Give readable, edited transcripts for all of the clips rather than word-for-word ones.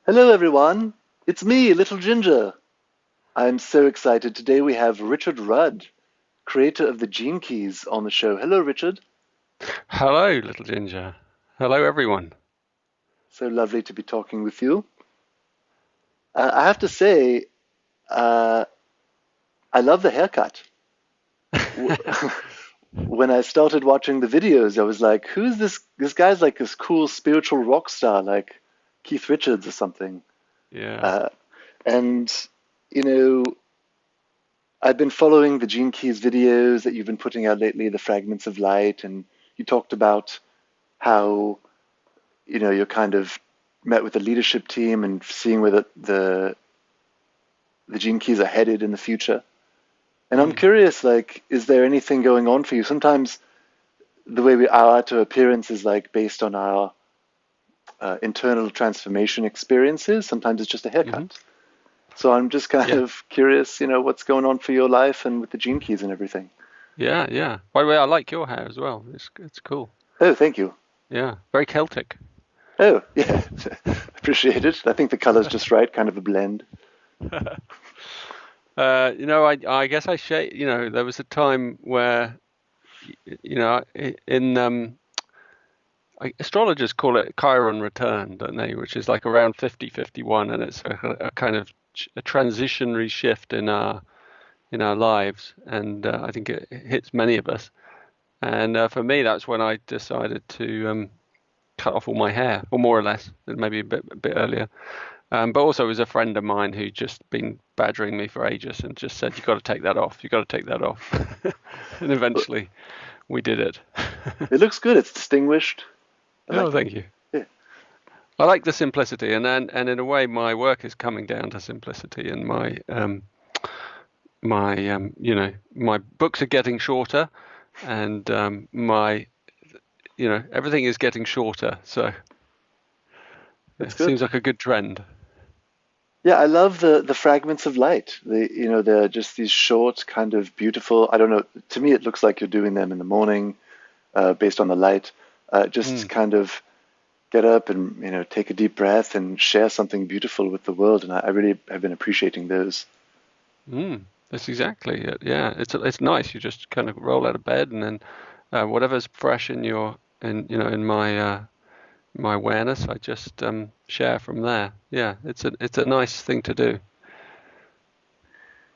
Hello, everyone. It's me, Little Ginger. I'm so excited. Today we have Richard Rudd, creator of the Gene Keys, on the show. Hello, Richard. Hello, little ginger. Hello, everyone. So lovely to be talking with you. I have to say, uh, I love the haircut. When I started watching the videos, I was like, who's this? This guy's like this cool spiritual rock star, like Keith Richards or something. Yeah. Uh, and, you know, I've been following the Gene Keys videos that you've been putting out lately, the fragments of light, and you talked about how you're kind of met with the leadership team and seeing where the Gene Keys are headed in the future. And I'm Mm. curious, like, is there anything going on for you? Sometimes the way our outer appearance is like based on our internal transformation experiences. Sometimes it's just a Hmm. haircut. So I'm just kind Yeah. of curious, what's going on for your life and with the Gene Keys and everything. Yeah. Yeah. By the way, I like your hair as well. It's cool. Oh, thank you. Yeah. Very Celtic. Oh, yeah. Appreciate it. I think the color's just right, kind of a blend. I guess I share. There was a time where, in astrologers call it Chiron return, don't they? Which is like around 5051, and it's a kind of a transitionary shift in our lives, and I think it hits many of us. And for me, that's when I decided to cut off all my hair, or more or less, maybe a bit earlier. But also, it was a friend of mine who just been badgering me for ages and just said, "You got to take that off. You got to take that off." And eventually, we did it. It looks good. It's distinguished. I Oh, like it. thank you. Yeah. I like the simplicity, and in a way, my work is coming down to simplicity, and my books are getting shorter, and everything is getting shorter. So That's it good. seems like a good trend. Yeah, I love the fragments of light. They're just these short, kind of beautiful. I don't know. To me, it looks like you're doing them in the morning, based on the light. Just Mm, kind of get up and take a deep breath and share something beautiful with the world. And I really have been appreciating those. that's exactly it. Yeah, it's nice. You just kind of roll out of bed, and then whatever's fresh in my awareness, I just share from there. Yeah, it's a nice thing to do.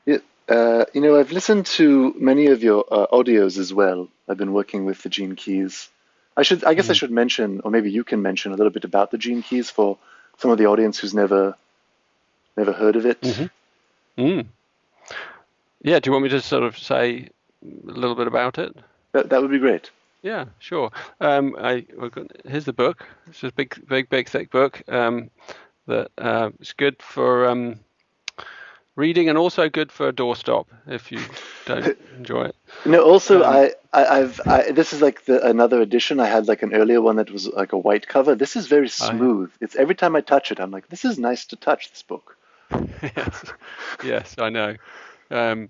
Yeah, I've listened to many of your audios as well. I've been working with the Gene Keys. I guess I Mm. should mention, or maybe you can mention a little bit about the Gene Keys for some of the audience who's never heard of it. Hmm. Mm. Yeah, do you want me to sort of say a little bit about it? That would be great. Yeah, sure. Here's the book. It's a big, big, big, thick book that is good for reading and also good for a doorstop if you don't enjoy it. Also, Um, this is like another edition. I had like an earlier one that was like a white cover. This is very I smooth. It's every time I touch it, I'm like, this is nice to touch this book. yes, yes, I know. Um,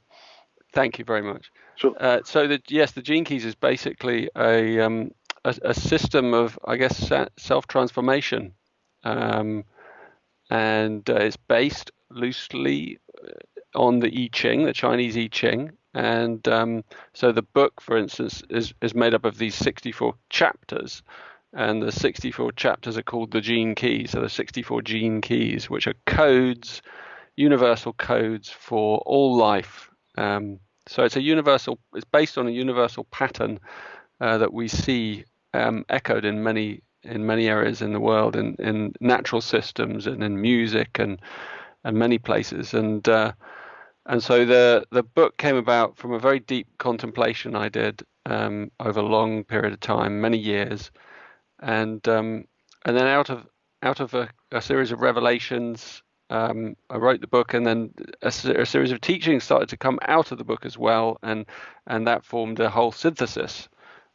Thank you very much. Sure. The Gene Keys is basically a system of, I guess, self transformation, um, and it's based loosely on the I Ching, the Chinese I Ching. And so the book, for instance, is made up of these 64 chapters. And the 64 chapters are called the Gene Keys. So the 64 Gene Keys, which are codes, universal codes for all life. So it's based on a universal pattern that we see echoed in many areas in the world, in natural systems and in music and many places. And so the book came about from a very deep contemplation I did over a long period of time, many years, and then out of a series of revelations, I wrote the book, and then a series of teachings started to come out of the book as well, and that formed a whole synthesis.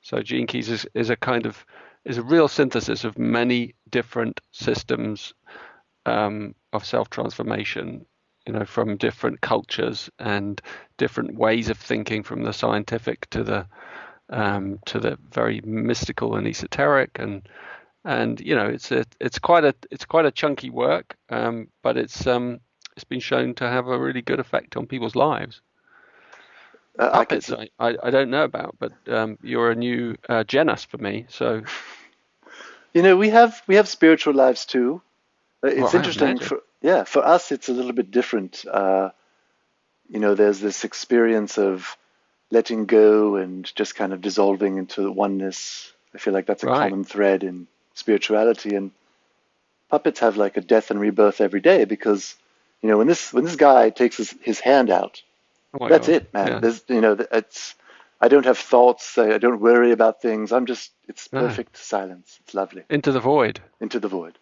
So Gene Keys is a real synthesis of many different systems of self transformation, from different cultures and different ways of thinking, from the scientific to the very mystical and esoteric, and it's quite a chunky work, but it's been shown to have a really good effect on people's lives. I could Puppets, say, I don't know about, but you're a new genus for me. So, we have spiritual lives too. well, It's I interesting imagine. for us, it's a little bit different. There's this experience of letting go and just kind of dissolving into the oneness. I feel like that's a Right. common thread in spirituality, and puppets have like a death and rebirth every day because, when this guy takes his hand out, Oh my that's God. it, man. Yeah. It's I don't have thoughts. I don't worry about things. It's No. perfect silence. It's lovely. Into the void. Into the void.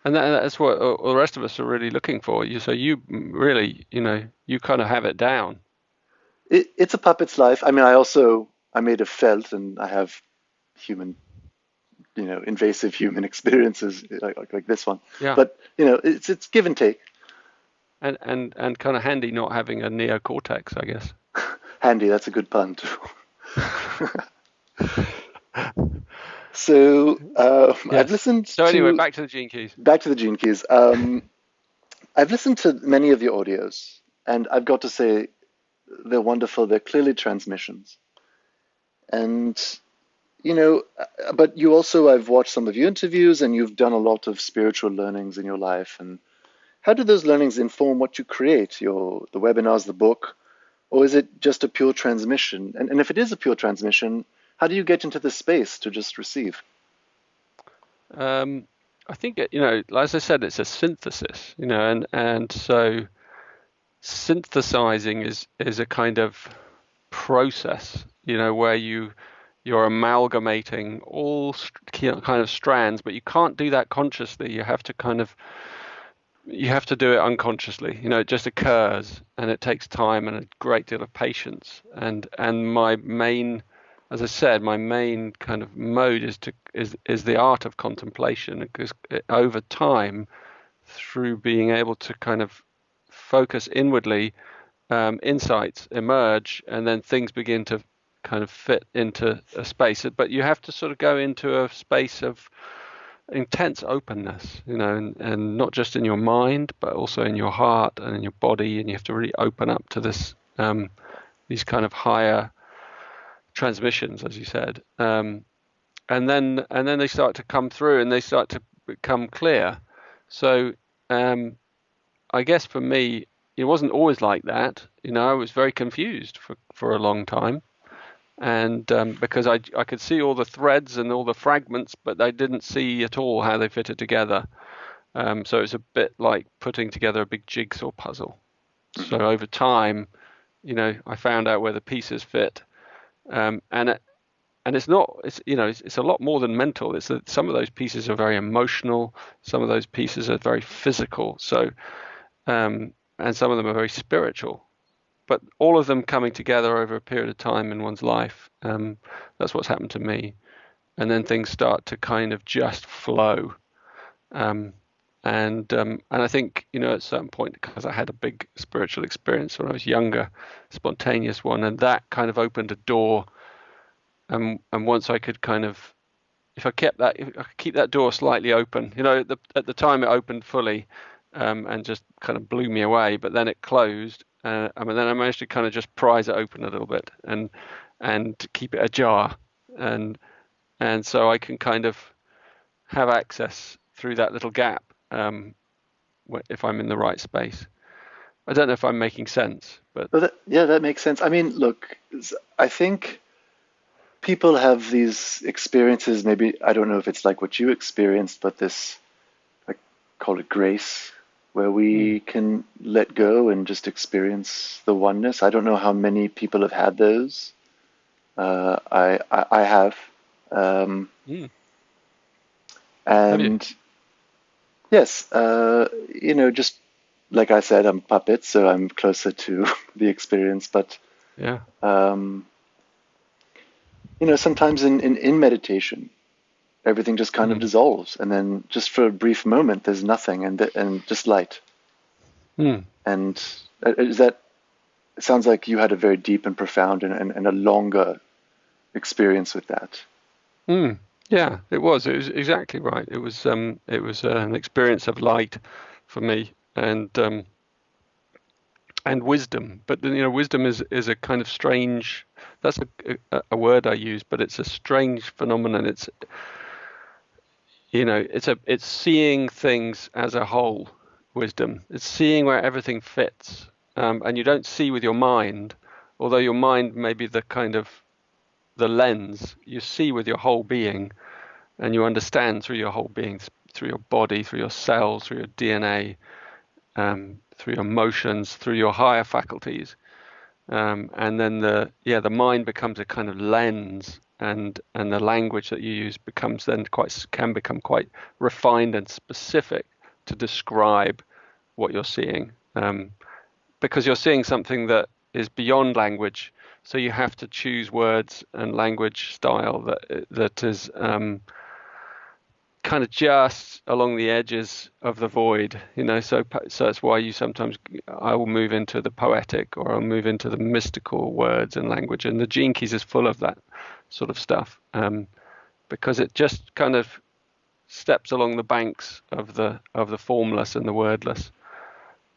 And that's what all the rest of us are really looking for. You really, you kind of have it down. It's a puppet's life. I mean, I made a felt, and I have human, invasive human experiences like this one. Yeah. But it's give and take. And kind of handy not having a neocortex, I guess. Handy. That's a good pun too. So I've Yes. listened So anyway, to back to the Gene Keys. back to the Gene Keys. I've listened to many of your audios, and I've got to say they're wonderful. They're clearly transmissions, and but you also, I've watched some of your interviews, and you've done a lot of spiritual learnings in your life. And how do those learnings inform what you create? The webinars, the book, or is it just a pure transmission? And if it is a pure transmission, how do you get into the space to just receive? Um, I think as I said, it's a synthesis, and so synthesizing is a kind of process, where you're amalgamating all kind of strands, but you can't do that consciously. You have to do it unconsciously. It just occurs, and it takes time and a great deal of patience. And my main, as I said, my main kind of mode is the art of contemplation, because over time, through being able to kind of focus inwardly, insights emerge, and then things begin to kind of fit into a space. But you have to sort of go into a space of intense openness, and not just in your mind, but also in your heart and in your body, and you have to really open up to these kind of higher transmissions, as you said, and then they start to come through, and they start to become clear. So I guess for me, it wasn't always like that. I was very confused for a long time, and because I could see all the threads and all the fragments, but I didn't see at all how they fitted together. So it's a bit like putting together a big jigsaw puzzle. So Mhm. over time, I found out where the pieces fit, and it's not, it's a lot more than mental. It's that some of those pieces are very emotional, some of those pieces are very physical. So and some of them are very spiritual. But all of them coming together over a period of time in one's life, that's what's happened to me. And then things start to kind of just flow. Um, and I think, at a certain point, because I had a big spiritual experience when I was younger, spontaneous one, and that kind of opened a door. And once I could kind of, if I could keep that door slightly open, at the time it opened fully, and just kind of blew me away. But then it closed, and then I managed to kind of just prise it open a little bit, and keep it ajar, and and so I can kind of have access through that little gap, if I'm in the right space. I don't know if I'm making sense, but Well, yeah, that makes sense. I mean, look, I think people have these experiences. Maybe I don't know if it's like what you experienced, but this, I call it grace, where mm, we can let go and just experience the oneness. I don't know how many people have had those. I have, um, mm, have you? and yes, just like I said, I'm a puppet, so I'm closer to the experience. But Yeah. um, sometimes in meditation, everything just kind of Mm, dissolves, and then just for a brief moment, there's nothing, and just light. mm, And is that? It sounds like you had a very deep and profound and a longer experience with that. mm. Yeah, it was. It was exactly right. It was an experience of light for me, and wisdom. But wisdom is a kind of strange. That's a word I use, but it's a strange phenomenon. It's seeing things as a whole. Wisdom. It's seeing where everything fits, and you don't see with your mind, although your mind may be the kind of the lens. You see with your whole being, and you understand through your whole being, through your body, through your cells, through your DNA, through your emotions, through your higher faculties. And then the mind becomes a kind of lens, and the language that you use becomes then can become quite refined and specific to describe what you're seeing, because you're seeing something that is beyond language. So you have to choose words and language style that is kind of just along the edges of the void, so that's why I will move into the poetic, or I'll move into the mystical words and language, and the Gene Keys is full of that sort of stuff, because it just kind of steps along the banks of the formless and the wordless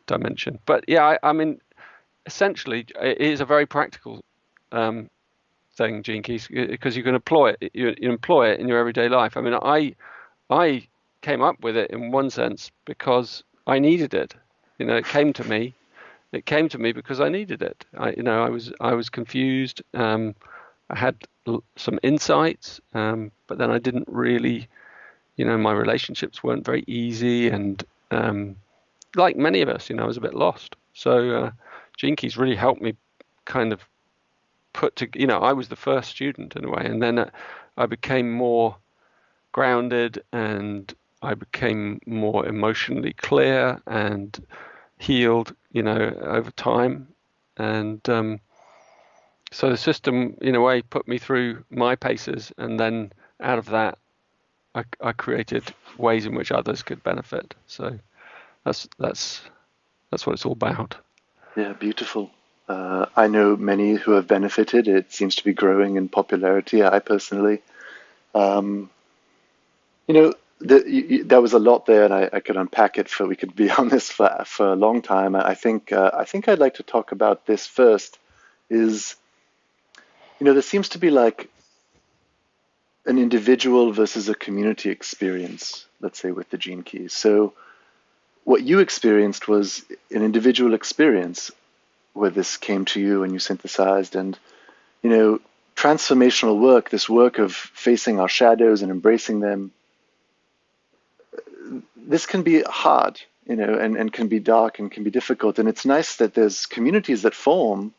dimension. But yeah, I mean, essentially, it is a very practical thing, Gene Keys, because you can employ it. You employ it in your everyday life. I mean, I came up with it in one sense because I needed it. It came to me. It came to me because I needed it. I was confused. I had some insights, but then I didn't really. My relationships weren't very easy, and like many of us, I was a bit lost. So Gene Keys really helped me kind of I was the first student in a way, and then I became more grounded, and I became more emotionally clear and healed, over time. And so the system, in a way, put me through my paces, and then out of that, I created ways in which others could benefit. So that's what it's all about. Yeah, beautiful. I know many who have benefited. It seems to be growing in popularity. I personally, um, you know, there was a lot there, and I could unpack it for. We could be on this for a long time. I think I'd like to talk about this first. Is there seems to be like an individual versus a community experience. Let's say with the Gene Keys. So what you experienced was an individual experience where this came to you and you synthesized, and transformational work, this work of facing our shadows and embracing them, this can be hard, and can be dark and can be difficult. And it's nice that there's communities that form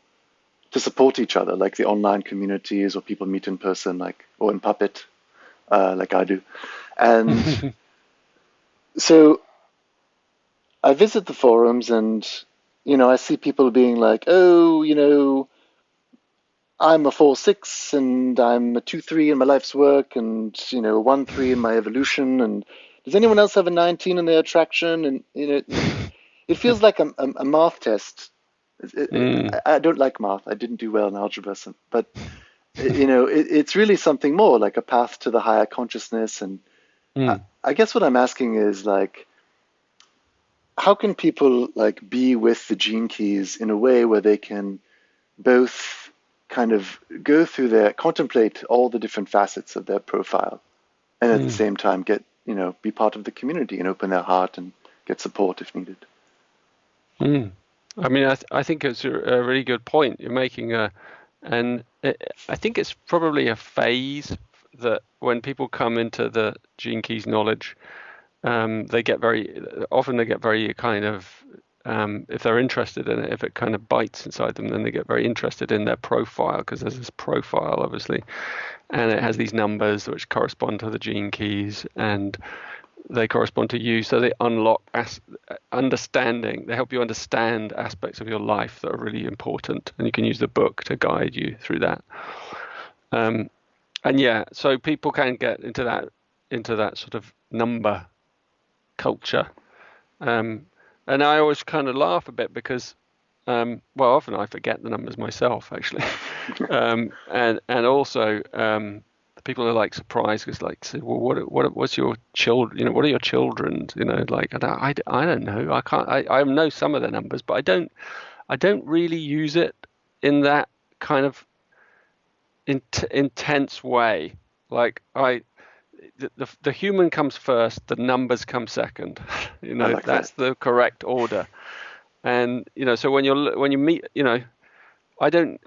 to support each other, like the online communities, or people meet in person, or in Puppet, like I do. And so I visit the forums, and I see people being like, oh, I'm a 4/6 and I'm a 2/3 in my life's work, and 1/3 in my evolution, and does anyone else have a 19 in their attraction? And it feels like a math test. Mm, I don't like math. I didn't do well in algebra, but it's really something more like a path to the higher consciousness. And I, mm, I guess what I'm asking is like, how can people like be with the Gene Keys in a way where they can both kind of go through contemplate all the different facets of their profile, and at the mm, same time get, be part of the community and open their heart and get support if needed. mm. I mean, I think it's a really good point you're making. And I think it's probably a phase that when people come into the Gene Keys knowledge, they get very kind of, if they're interested in it, if it kind of bites inside them, then they get very interested in their profile, because there's this profile, obviously, and it has these numbers which correspond to the Gene Keys, and they correspond to you, so they unlock understanding. They help you understand aspects of your life that are really important, and you can use the book to guide you through that. Um, and yeah, so people can get into that sort of number culture. Um, and I always kind of laugh a bit because, well, often I forget the numbers myself, actually. And also, people are like surprised because like say, well, what's your children? What are your children? Like I don't know. I can't. I know some of their numbers, but I don't really use it in that kind of intense way. Like the human comes first, the numbers come second. I like that. That's the correct order. And so when you meet, I don't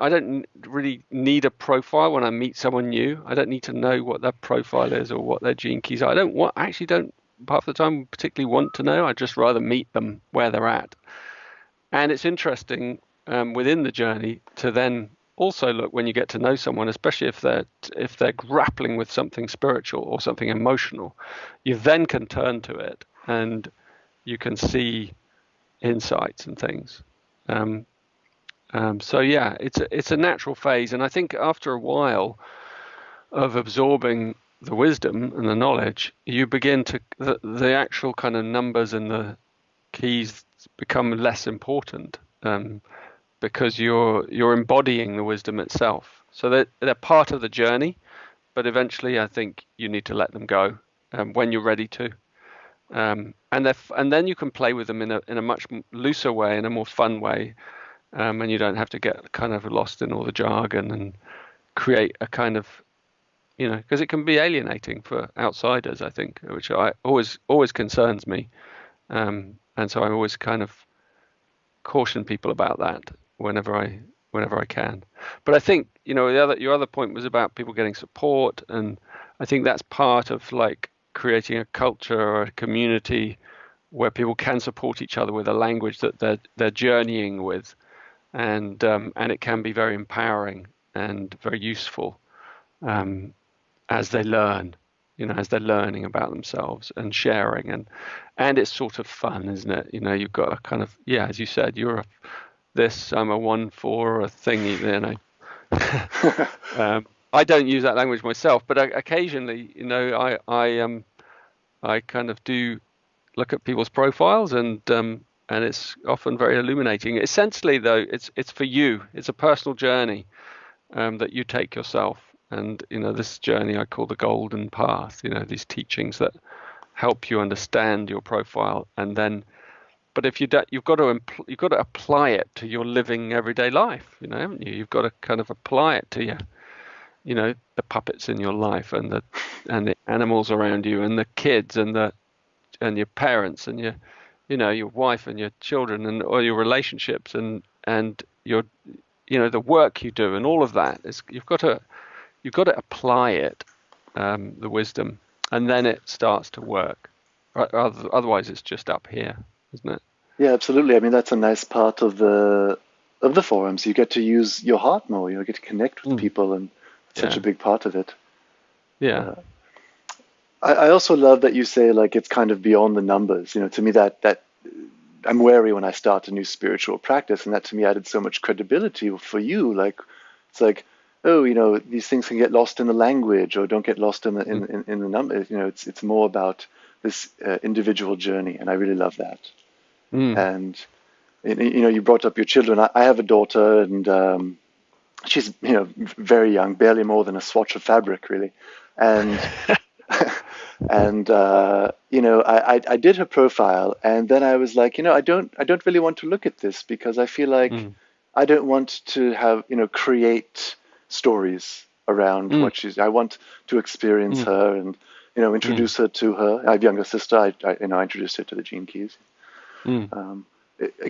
really need a profile when I meet someone new. I don't need to know what their profile is or what their gene keys are. I actually don't half the time particularly want to know. I'd just rather meet them where they're at. And it's interesting within the journey to then also look when you get to know someone, especially if they're grappling with something spiritual or something emotional, you then can turn to it and you can see insights and things. So yeah, it's a natural phase, and I think after a while of absorbing the wisdom and the knowledge, you begin to the actual kind of numbers and the keys become less important because you're embodying the wisdom itself. So they're part of the journey, but eventually I think you need to let them go when you're ready to. And then you can play with them in a much looser way, in a more fun way, and you don't have to get kind of lost in all the jargon and create a kind of because it can be alienating for outsiders, I think, which I always concerns me, and so I always kind of caution people about that whenever I can. But I think your other point was about people getting support, and I think that's part of like creating a culture or a community where people can support each other with a language that they're journeying with, and it can be very empowering and very useful as they learn, as they're learning about themselves and sharing, and it's sort of fun, isn't it? You've got a kind of, yeah, as you said, you're I'm a 1-4 or a thingy, I don't use that language myself, but occasionally, I kind of do look at people's profiles, and it's often very illuminating. Essentially, though, it's for you. It's a personal journey that you take yourself, and this journey I call the golden path. These teachings that help you understand your profile, and then, but if you don't, you've got to apply it to your living everyday life, haven't you? You've got to kind of apply it to the puppets in your life, and the animals around you, and the kids, and your parents, and your wife and your children, and all your relationships, and your the work you do, and all of that is you've got to apply it, the wisdom, and then it starts to work. Otherwise, it's just up here, isn't it? Yeah, absolutely. I mean, that's a nice part of the forums. You get to use your heart more. You get to connect with people, and it's such a big part of it. Yeah. I also love that you say like it's kind of beyond the numbers. To me that I'm wary when I start a new spiritual practice, and that to me added so much credibility for you. Like it's like, oh, these things can get lost in the language, or don't get lost in the numbers. It's more about this individual journey, and I really love that. And you brought up your children. I have a daughter, and she's very young, barely more than a swatch of fabric, really, and. And I did her profile, and then I was like, I don't really want to look at this, because I feel like I don't want to have create stories around what she's. I want to experience her, and introduce her to her. I have a younger sister. I introduced her to the Gene Keys.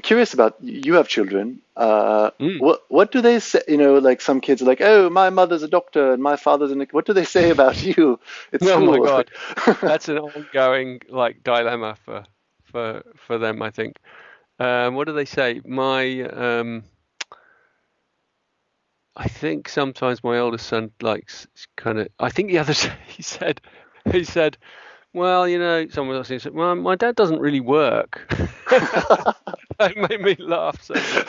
Curious about, you have children. What do they say? Like some kids are like, oh, my mother's a doctor and my father's an. What do they say about you at school? Oh my God, that's an ongoing like dilemma for them, I think. What do they say? I think sometimes my oldest son likes kind of. I think the other he said, well, someone else said, well, my dad doesn't really work. That made me laugh so much.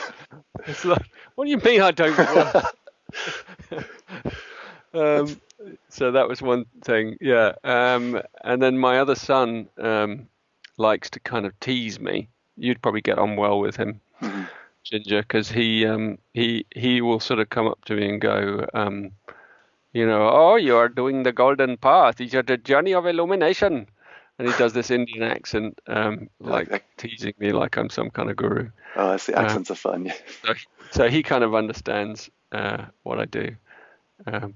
It's like, what do you mean I don't work? So that was one thing, yeah. And then my other son likes to kind of tease me. You'd probably get on well with him, Ginger, because he will sort of come up to me and go, oh, you are doing the golden path. These are the journey of illumination. And he does this Indian accent, I like like that. teasing me like I'm some kind of guru. Oh, I see. Um, Accents are fun. Yeah. so, so he kind of understands what I do.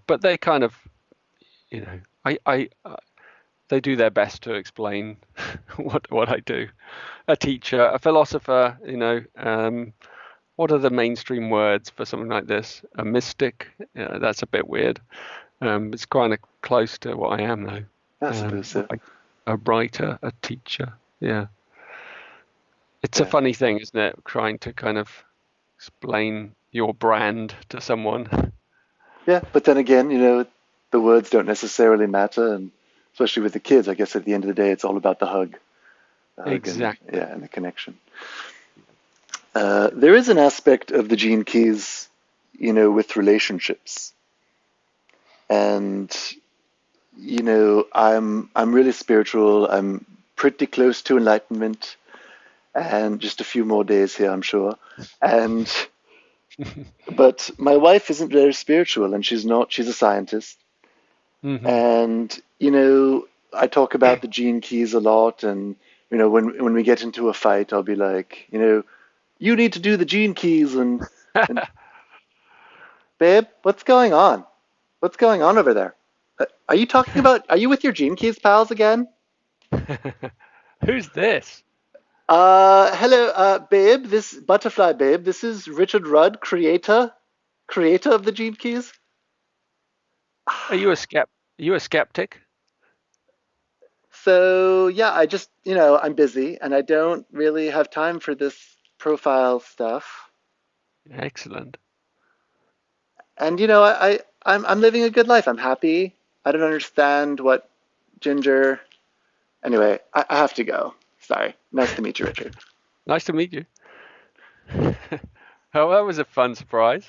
But they kind of, you know, they do their best to explain what I do. A teacher, a philosopher, what are the mainstream words for something like this? A mystic? Yeah, that's a bit weird. It's kind of close to what I am, though. I suppose so. Like a writer, a teacher. Yeah. It's a Yeah. funny thing, isn't it? Trying to kind of explain your brand to someone. Yeah. But then again, the words don't necessarily matter, and especially with the kids, I guess at the end of the day, it's all about the hug, and Exactly. the connection. There is an aspect of the gene keys, with relationships, and I'm really spiritual. I'm pretty close to enlightenment, and just a few more days here, I'm sure. And but my wife isn't very spiritual, and she's not. She's a scientist, Hmm. and I talk about the gene keys a lot, and when we get into a fight, I'll be like, you need to do the gene keys, and babe, what's going on? What's going on over there? Are you talking about? Are you with your gene keys pals again? Who's this? Hello, babe. This butterfly, babe. This is Richard Rudd, creator of the gene keys. Are you a skeptic? So yeah, I just I'm busy and I don't really have time for this profile stuff. Excellent. And I'm living a good life. I'm happy. I don't understand what Ginger. Anyway, I have to go. Sorry. Nice to meet you, Richard. Nice to meet you. Oh, that was a fun surprise.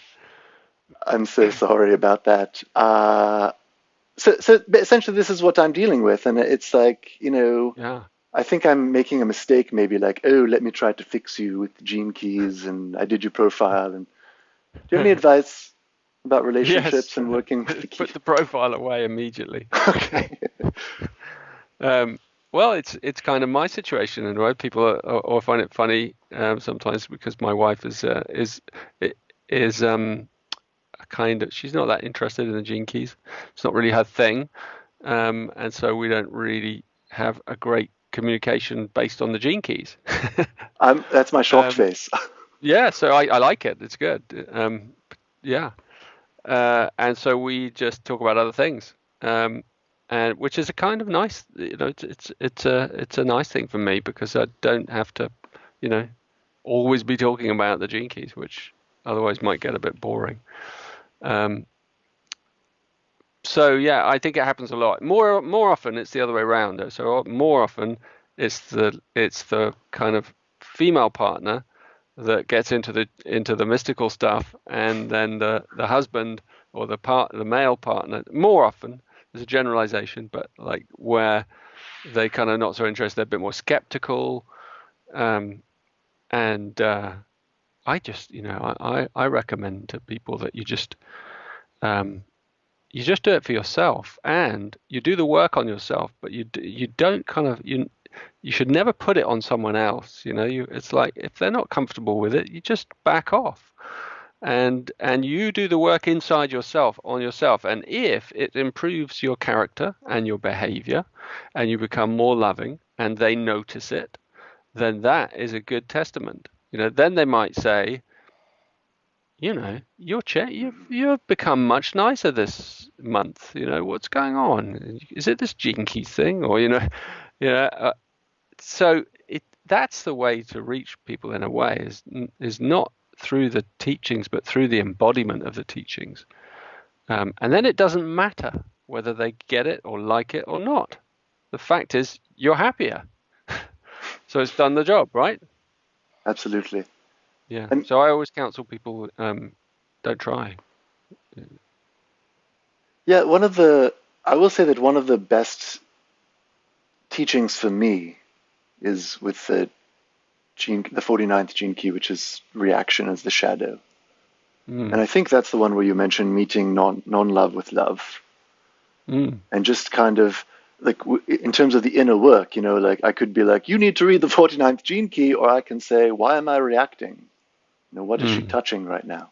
I'm so sorry about that. So essentially, this is what I'm dealing with, and it's like, Yeah. I think I'm making a mistake, maybe like, oh, let me try to fix you with the gene keys, and I did your profile. And do you have any advice about Yes. relationships and working with the key? Put the profile away immediately. Okay. Um, well, it's kind of my situation, and right, people or find it funny sometimes because my wife is a kind of she's not that interested in the gene keys. It's not really her thing, and so we don't really have a great communication based on the gene keys. That's my shocked um, face. yeah, so I like it. It's good. Yeah, and so we just talk about other things, and which is a kind of nice, it's a nice thing for me because I don't have to, you know, always be talking about the gene keys, which otherwise might get a bit boring. Um, so yeah, I think it happens a lot. More often, it's the other way around, though. So more often, it's the kind of female partner that gets into the mystical stuff, and then the husband or the male partner. More often, there's a generalization, but like where they kind of not so interested, they're a bit more skeptical, um, and I just I recommend to people that um, you just do it for yourself, and you do the work on yourself, but you don't kind of you should never put it on someone else. It's like if they're not comfortable with it, you just back off, and you do the work inside yourself on yourself. And if it improves your character and your behavior, and you become more loving, and they notice it, then that is a good testament. Then they might say, you've become much nicer this month. What's going on? Is it this jinky thing, or you know? So that's the way to reach people in a way is not through the teachings, but through the embodiment of the teachings. And then it doesn't matter whether they get it or like it or not. The fact is, you're happier, so it's done the job, right? Absolutely. Yeah. And So I always counsel people, don't try. yeah, I will say that one of the best teachings for me is with the 49th gene key, which is reaction as the shadow. And Mm. I think that's the one where you mentioned meeting non-love with love, Mm. and just kind of like in terms of the inner work, like I could be like, you need to read the 49th gene key, or I can say, why am I reacting? What is she Mm. touching right now?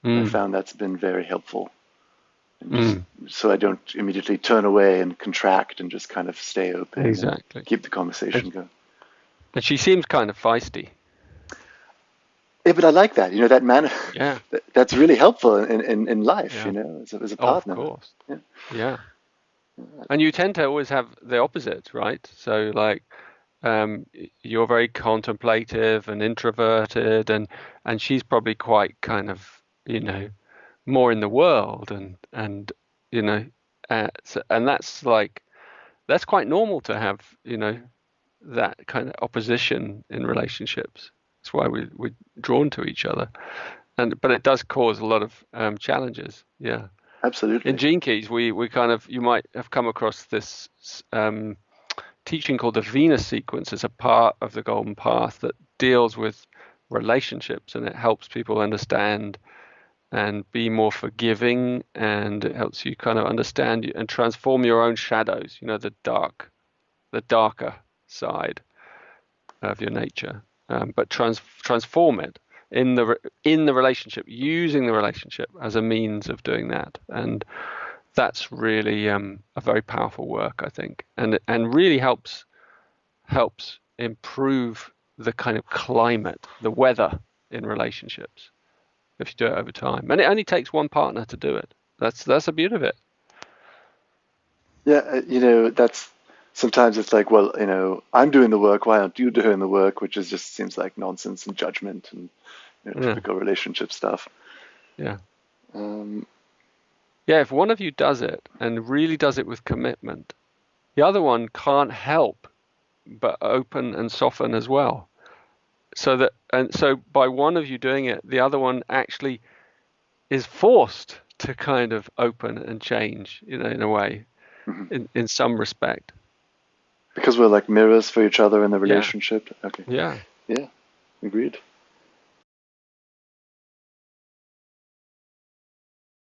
And I Mm. found that's been very helpful. And just Mm. so I don't immediately turn away and contract and just kind of stay open and Exactly. keep the And, conversation going. and she seems kind of feisty. Yeah, but I like that. That man, Yeah. that's really helpful in life, Yeah. as a Oh, of partner. course. Yeah. Yeah. And you tend to always have the opposite, right? So like you're very contemplative and introverted, and she's probably quite kind of, more in the world, and you know and that's quite normal to have, that kind of opposition in relationships. That's why we're drawn to each other, but it does cause a lot of challenges. Yeah. In Absolutely. Gene Keys, we kind of, you might have come across this teaching called the Venus sequence as a part of the Golden Path that deals with relationships, and it helps people understand and be more forgiving, and it helps you kind of understand and transform your own shadows, the darker side of your nature, but transform it in the relationship, using the relationship as a means of doing that. And that's really a very powerful work, I think, and really helps improve the kind of climate, the weather in relationships if you do it over time. And it only takes one partner to do it. That's the beauty of it. Yeah, that's sometimes it's like, well, I'm doing the work. Why aren't you doing the work? Which is just seems like nonsense and judgment and Yeah, typical relationship stuff. yeah, Um, yeah. If one of you does it and really does it with commitment, the other one can't help but open and soften as well. So by one of you doing it, the other one actually is forced to kind of open and change, in a way, mhm. in some respect. Because we're like mirrors for each other in the Yeah, relationship. Okay. yeah. Yeah, agreed.